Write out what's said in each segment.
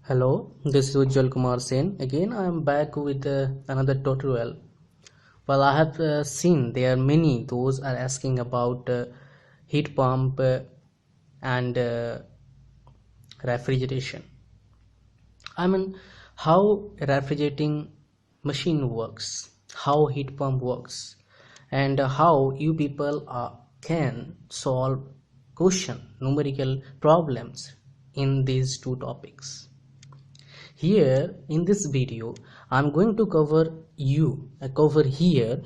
Hello, this is Ujjwal Kumar Sen. Again, I am back with another tutorial. Well, I have seen there are many those are asking about heat pump and refrigeration. I mean, how refrigerating machine works, how heat pump works, and how you people can solve question numerical problems in these two topics. Here in this video I'm going to cover here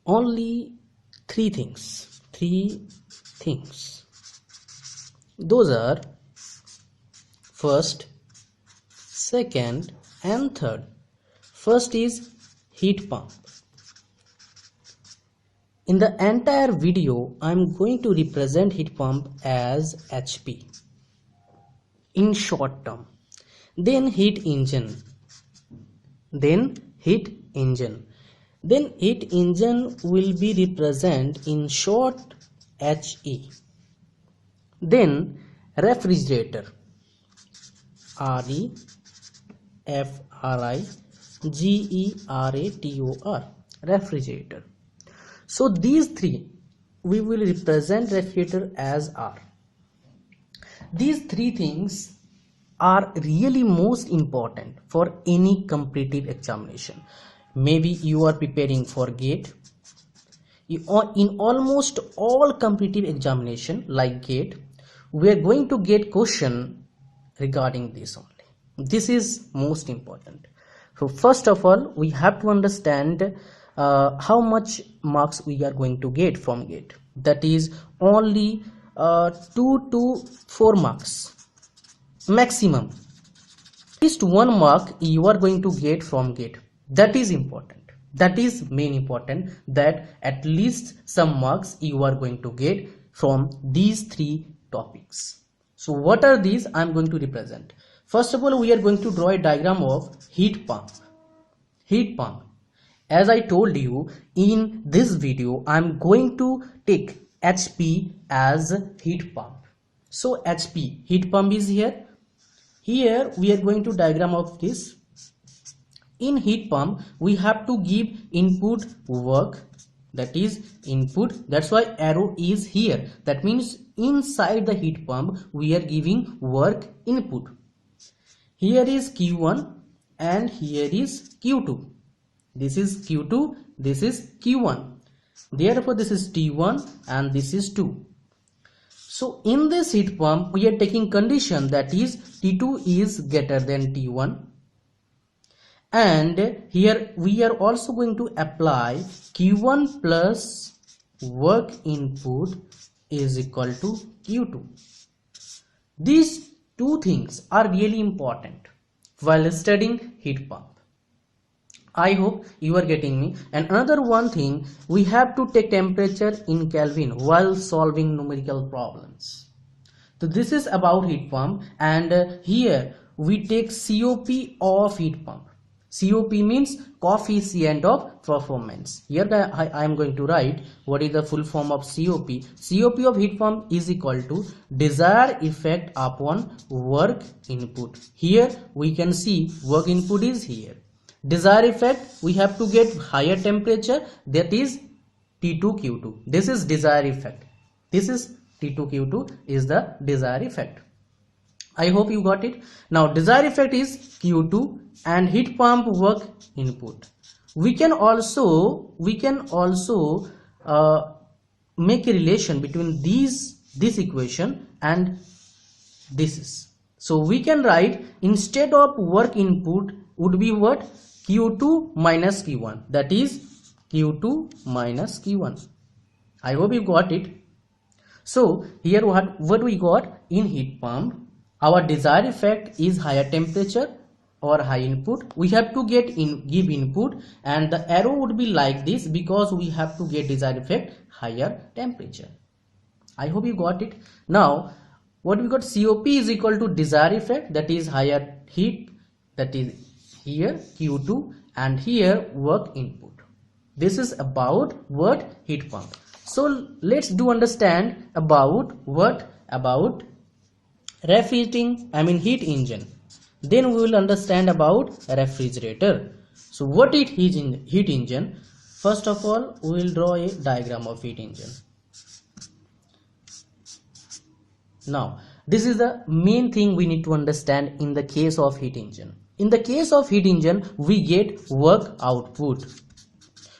only three things. Those are first, second and third. First is heat pump. In the entire video I'm going to represent heat pump as HP in short term. Then heat engine, then heat engine will be represented in short HE. Then refrigerator, refrigerator, refrigerator. So these three we will represent refrigerator as R. These three things are really most important for any competitive examination. Maybe you are preparing for GATE. In almost all competitive examination like GATE, we are going to get question regarding this only. This is most important. So first of all, we have to understand how much marks we are going to get from GATE. That is only 2 to 4 marks maximum. At least 1 mark you are going to get from GATE. That is important. That is main important, that at least some marks you are going to get from these three topics. So what are these? I am going to represent. First of all, we are going to draw a diagram of heat pump. Heat pump. As I told you in this video, I am going to take HP as heat pump. So HP, heat pump is here. Here we are going to diagram of this. In heat pump we have to give input work, that is input, that's why arrow is here. That means inside the heat pump we are giving work input. Here is Q1 and here is Q2. This is Q2, this is Q1. Therefore this is T1 and this is 2. So in this heat pump we are taking condition, that is T2 is greater than T1, and here we are also going to apply Q1 plus work input is equal to Q2. These two things are really important while studying heat pump. I hope you are getting me. And another one thing, we have to take temperature in Kelvin while solving numerical problems. So this is about heat pump, and here we take COP of heat pump. COP means coefficient of performance. Here I am going to write what is the full form of COP. COP of heat pump is equal to desired effect upon work input. Here we can see work input is here. Desired effect, we have to get higher temperature, that is T2Q2. This is desired effect. This is T2Q2 is the desired effect. I hope you got it. Now desired effect is Q2 and heat pump work input. We can also make a relation between this equation and this. So we can write, instead of work input would be what? Q2 minus Q1, that is Q2 minus Q1. I hope you got it. So here what we got in heat pump, our desired effect is higher temperature or high input. We have to give input, and the arrow would be like this because we have to get desired effect higher temperature. I hope you got it. Now what we got, COP is equal to desired effect, that is higher heat, that is here Q2, and here work input. This is about what? Heat pump. So let's do understand about what? About refrigerating, heat engine. Then we will understand about refrigerator. So what is heat engine? First of all, we will draw a diagram of heat engine. Now, this is the main thing we need to understand in the case of heat engine. In the case of heat engine, we get work output.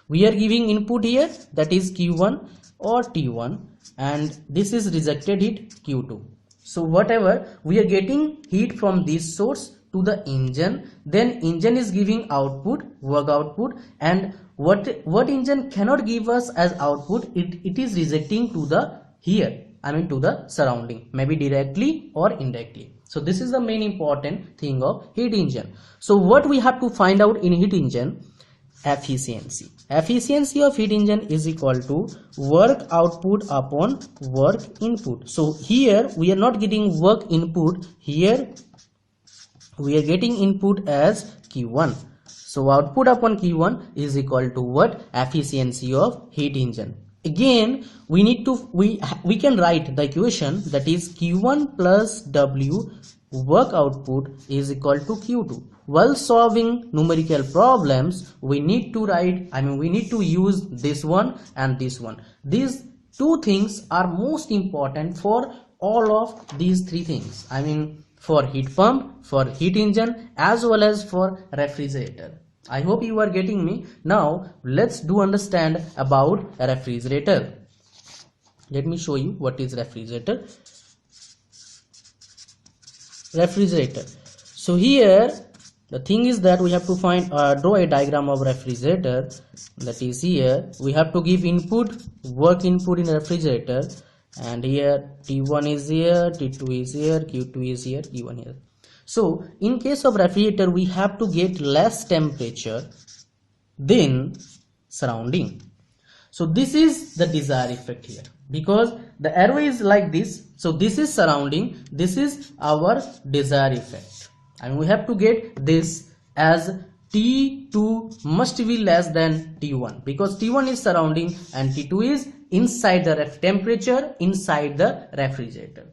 We are giving input here, that is Q1 or T1, and this is rejected heat Q2. So whatever we are getting heat from this source to the engine, then engine is giving output, work output, and what engine cannot give us as output, it is rejecting to the here, I mean to the surrounding, maybe directly or indirectly. So this is the main important thing of heat engine. So what we have to find out in heat engine? Efficiency. Efficiency of heat engine is equal to work output upon work input. So here we are not getting work input, here we are getting input as Q1. So output upon Q1 is equal to what? Efficiency of heat engine. Again, we need to we can write the equation, that is Q1 plus W work output is equal to Q2. While solving numerical problems, we need to write, we need to use this one and this one. These two things are most important for all of these three things. For heat pump, for heat engine, as well as for refrigerator. I hope you are getting me. Now let's do understand about a refrigerator. Let me show you what is refrigerator. Refrigerator. So here the thing is that we have to draw a diagram of refrigerator. That is, here we have to give input, work input in refrigerator, and here T1 is here, T2 is here, Q2 is here, Q1 here. So in case of refrigerator, we have to get less temperature than surrounding. So this is the desired effect here, because the arrow is like this. So this is surrounding, this is our desired effect, and we have to get this as T2 must be less than T1, because T1 is surrounding and T2 is inside the temperature inside the refrigerator.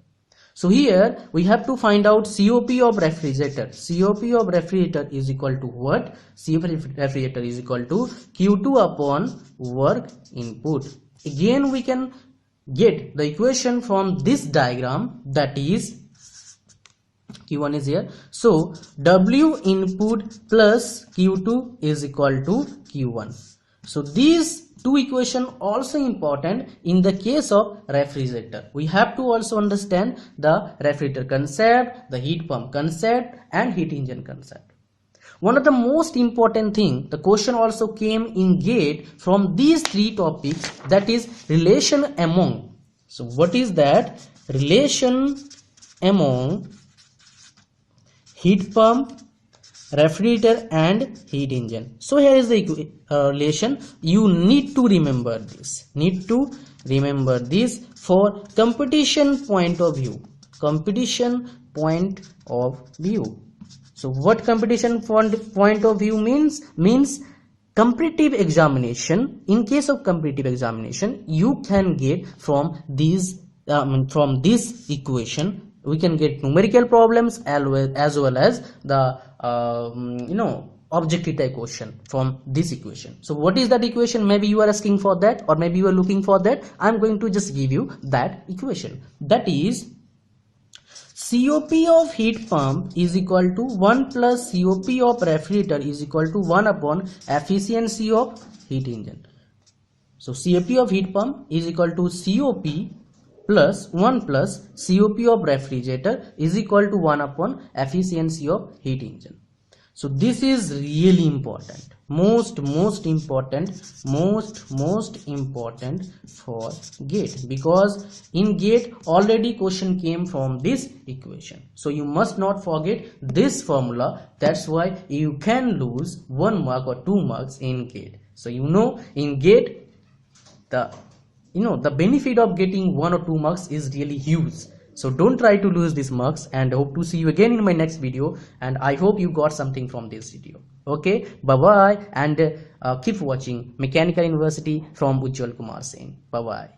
So here we have to find out COP of refrigerator. COP of refrigerator is equal to what? COP of refrigerator is equal to Q2 upon work input. Again we can get the equation from this diagram, that is Q1 is here. So W input plus Q2 is equal to Q1. So these two equations also important in the case of refrigerator. We have to also understand the refrigerator concept, the heat pump concept, and heat engine concept. One of the most important thing, the question also came in GATE from these three topics, that is relation among. So what is that? Relation among heat pump, refrigerator and heat engine. So here is the relation. You need to remember this. For competition point of view. So what competition point of view means competitive examination. In case of competitive examination, you can get from this equation. We can get numerical problems as well as the objective type question from this equation. So what is that equation? Maybe you are asking for that, or maybe you are looking for that. I am going to just give you that equation. That is COP of heat pump is equal to 1 plus COP of refrigerator is equal to 1 upon efficiency of heat engine. So COP of heat pump is equal to COP plus 1 plus COP of refrigerator is equal to 1 upon efficiency of heat engine. So this is really important, most important for GATE, because in GATE already question came from this equation. So you must not forget this formula. That's why you can lose 1 mark or 2 marks in GATE. So in GATE the benefit of getting 1 or 2 marks is really huge. So don't try to lose these marks, and hope to see you again in my next video. And I hope you got something from this video. Okay, bye bye, and keep watching Mechanical University from Ujjwal Kumar Sen. Bye bye.